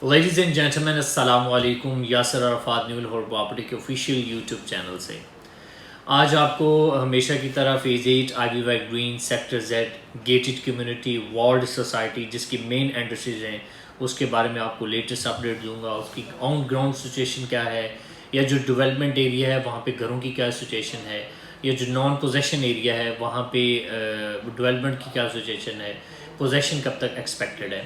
Ladies and gentleman السلام علیکم، یاسر عرفات نیول ہور پراپرٹی کے آفیشیل یوٹیوب چینل سے آج آپ کو ہمیشہ کی طرح phase 8 ivy green sector Z gated community ward society جس کی مین انڈسٹریز ہیں اس کے بارے میں آپ کو لیٹسٹ اپڈیٹ دوں گا. اس کی آن گراؤنڈ سچویشن کیا ہے، یا جو ڈیولپمنٹ ایریا ہے وہاں پہ گھروں کی کیا سچویشن ہے، یا جو نان پوزیشن ایریا ہے وہاں پہ ڈیولپمنٹ کی کیا سچویشن ہے، پوزیشن کب تک ایکسپیکٹڈ ہے.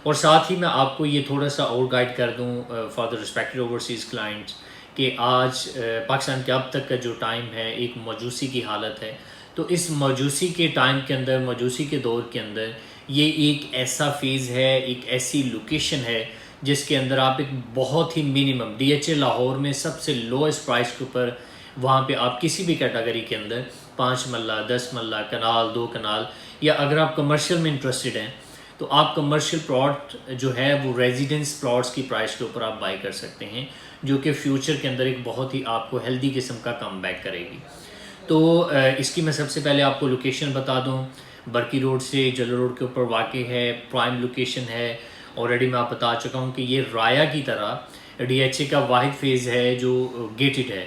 اور ساتھ ہی میں آپ کو یہ تھوڑا سا اور گائیڈ کر دوں for the respected overseas clients کہ آج پاکستان کے اب تک کا جو ٹائم ہے ایک مایوسی کی حالت ہے. تو اس مایوسی کے ٹائم کے اندر، مایوسی کے دور کے اندر، یہ ایک ایسا فیز ہے، ایک ایسی لوکیشن ہے جس کے اندر آپ ایک بہت ہی منیمم ڈی ایچ اے لاہور میں سب سے لوئسٹ پرائس کے اوپر وہاں پہ آپ کسی بھی کیٹیگری کے اندر 5 مرلہ 10 مرلہ کنال 2 کنال، یا اگر آپ کمرشل میں انٹرسٹڈ ہیں تو آپ کمرشل پلاٹ جو ہے وہ ریزیڈنس پلاٹس کی پرائس کے اوپر آپ بائی کر سکتے ہیں، جو کہ فیوچر کے اندر ایک بہت ہی آپ کو ہیلدی قسم کا کم بیک کرے گی. تو اس کی میں سب سے پہلے آپ کو لوکیشن بتا دوں. برکی روڈ سے جلو روڈ کے اوپر واقع ہے، پرائم لوکیشن ہے. آلریڈی میں آپ بتا چکا ہوں کہ یہ رایا کی طرح ڈی ایچ اے کا واحد فیز ہے جو گیٹڈ ہے،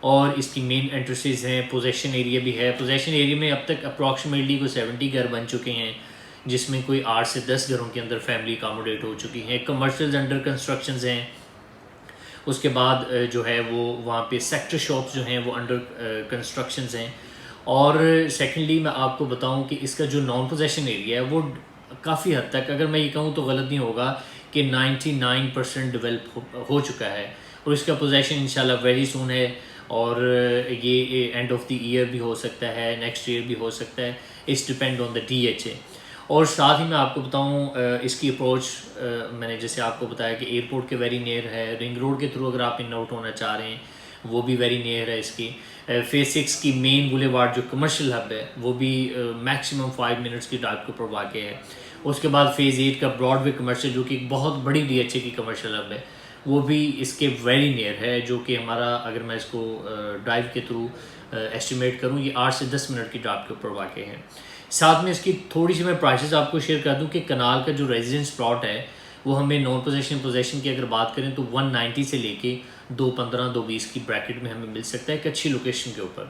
اور اس کی مین انٹرسیز ہیں. پوزیشن ایریا بھی ہے. پوزیشن ایریا میں اب تک اپروکسیمیٹلی کوئی 70 گھر بن چکے ہیں، جس میں کوئی 8 سے 10 گھروں کے اندر فیملی اکاموڈیٹ ہو چکی ہیں. کمرشلز انڈر کنسٹرکشنز ہیں. اس کے بعد جو ہے وہ وہاں پہ سیکٹر شاپس جو ہیں وہ انڈر کنسٹرکشنز ہیں. اور سیکنڈلی میں آپ کو بتاؤں کہ اس کا جو نان پوزیشن ایریا ہے وہ کافی حد تک، اگر میں یہ کہوں تو غلط نہیں ہوگا، کہ 99% ڈیولپ ہو چکا ہے. اور اس کا پوزیشن انشاءاللہ ویری سون ہے، اور یہ اینڈ آف دی ایئر بھی ہو سکتا ہے، نیکسٹ ایئر بھی ہو سکتا ہے. It's depend on the D H A. اور ساتھ ہی میں آپ کو بتاؤں اس کی اپروچ میں نے جیسے آپ کو بتایا کہ ایئرپورٹ کے ویری نیئر ہے. رنگ روڈ کے تھرو اگر آپ ان آؤٹ ہونا چاہ رہے ہیں وہ بھی ویری نیئر ہے اس کی. فیز 6 کی مین بولیوارڈ جو کمرشل ہب ہے وہ بھی میکسیمم 5 منٹس کی ڈرائیو کے اوپر واقع ہے. اس کے بعد فیز 8 کا براڈ وے کمرشل جو کہ ایک بہت بڑی ڈی ایچ اے کی کمرشل ہب ہے وہ بھی اس کے ویری نیئر ہے، جو کہ ہمارا اگر میں اس کو ڈرائیو کے تھرو ایسٹیمیٹ کروں یہ 8 سے 10 منٹ کی ڈرائیو کے اوپر واقع ہے. ساتھ میں اس کی تھوڑی سی میں پرائسز آپ کو شیئر کر دوں کہ کنال کا جو ریزیڈنس پلاٹ ہے وہ ہمیں نان پوزیشن کی اگر بات کریں تو 190 سے لے کے 215 220 کی بریکٹ میں ہمیں مل سکتا ہے ایک اچھی لوکیشن کے اوپر.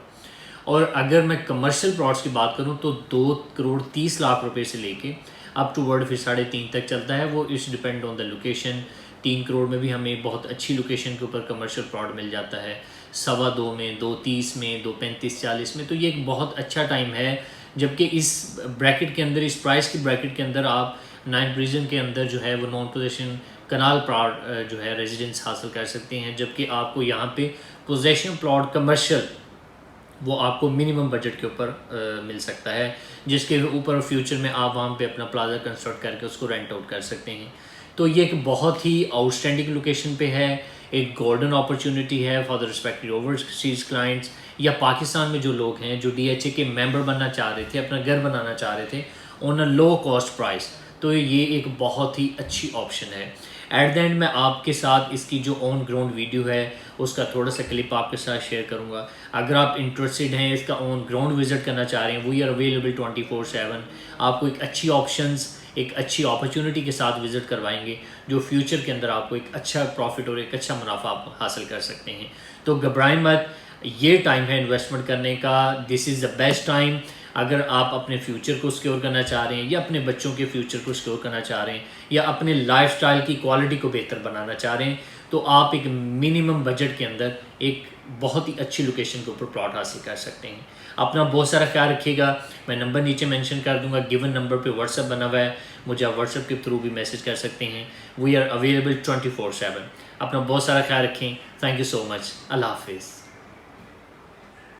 اور اگر میں کمرشل پلاٹس کی بات کروں تو 2,30,00,000 روپے سے لے کے اپ ٹو ورڈ پھر 3.5 تک چلتا ہے. وہ اس depend on the location. 3 crore میں بھی ہمیں بہت اچھی لوکیشن کے اوپر کمرشل پلاٹ مل جاتا ہے، 2.25 میں، 2.30 میں، 2.35-40 میں. تو یہ ایک بہت اچھا ٹائم ہے، جبکہ اس بریکٹ کے اندر، اس پرائس کی بریکٹ کے اندر آپ 9 ریجن کے اندر جو ہے وہ نان پوزیشن کنال پلاٹ جو ہے ریزیڈنس حاصل کر سکتے ہیں. جبکہ آپ کو یہاں پہ پوزیشن پلاٹ کمرشل وہ آپ کو منیمم بجٹ کے اوپر مل سکتا ہے، جس کے اوپر فیوچر میں آپ وہاں پہ اپنا پلازا کنسٹرکٹ کر کے اس کو رینٹ آؤٹ کر سکتے ہیں. تو یہ ایک بہت ہی آؤٹ اسٹینڈنگ لوکیشن پہ ہے، ایک گولڈن اپرچونٹی ہے for the respected overseas clients, یا پاکستان میں جو لوگ ہیں جو ڈی ایچ اے کے ممبر بننا چاہ رہے تھے، اپنا گھر بنانا چاہ رہے تھے آن اے لو کاسٹ پرائس. تو یہ ایک بہت ہی اچھی آپشن ہے. ایٹ دا اینڈ میں آپ کے ساتھ اس کی جو آن گراؤنڈ ویڈیو ہے اس کا تھوڑا سا کلپ آپ کے ساتھ شیئر کروں گا. اگر آپ انٹرسٹڈ ہیں اس کا آن گراؤنڈ وزٹ کرنا چاہ رہے ہیں، وی آر اویلیبل 24/7. آپ کو ایک اچھی آپشنز، ایک اچھی اپرچونٹی کے ساتھ وزٹ کروائیں گے، جو فیوچر کے اندر آپ کو ایک اچھا پروفٹ اور ایک اچھا منافع آپ حاصل کر سکتے ہیں. تو گھبرائیں مت، یہ ٹائم ہے انویسٹمنٹ کرنے کا. دس از دا بیسٹ ٹائم. اگر آپ اپنے فیوچر کو سکیور کرنا چاہ رہے ہیں، یا اپنے بچوں کے فیوچر کو سکیور کرنا چاہ رہے ہیں، یا اپنے لائف سٹائل کی کوالٹی کو بہتر بنانا چاہ رہے ہیں، تو آپ ایک منیمم بجٹ کے اندر ایک بہت ہی اچھی لوکیشن کے اوپر پلاٹ حاصل کر سکتے ہیں. اپنا بہت سارا خیال رکھیے گا. میں نمبر نیچے مینشن کر دوں گا، گیون نمبر پہ واٹس ایپ بنا ہوا ہے، مجھے آپ واٹس ایپ کے تھرو بھی میسج کر سکتے ہیں. We are available 24/7. اپنا بہت سارا خیال رکھیں. تھینک یو سو مچ. اللہ حافظ.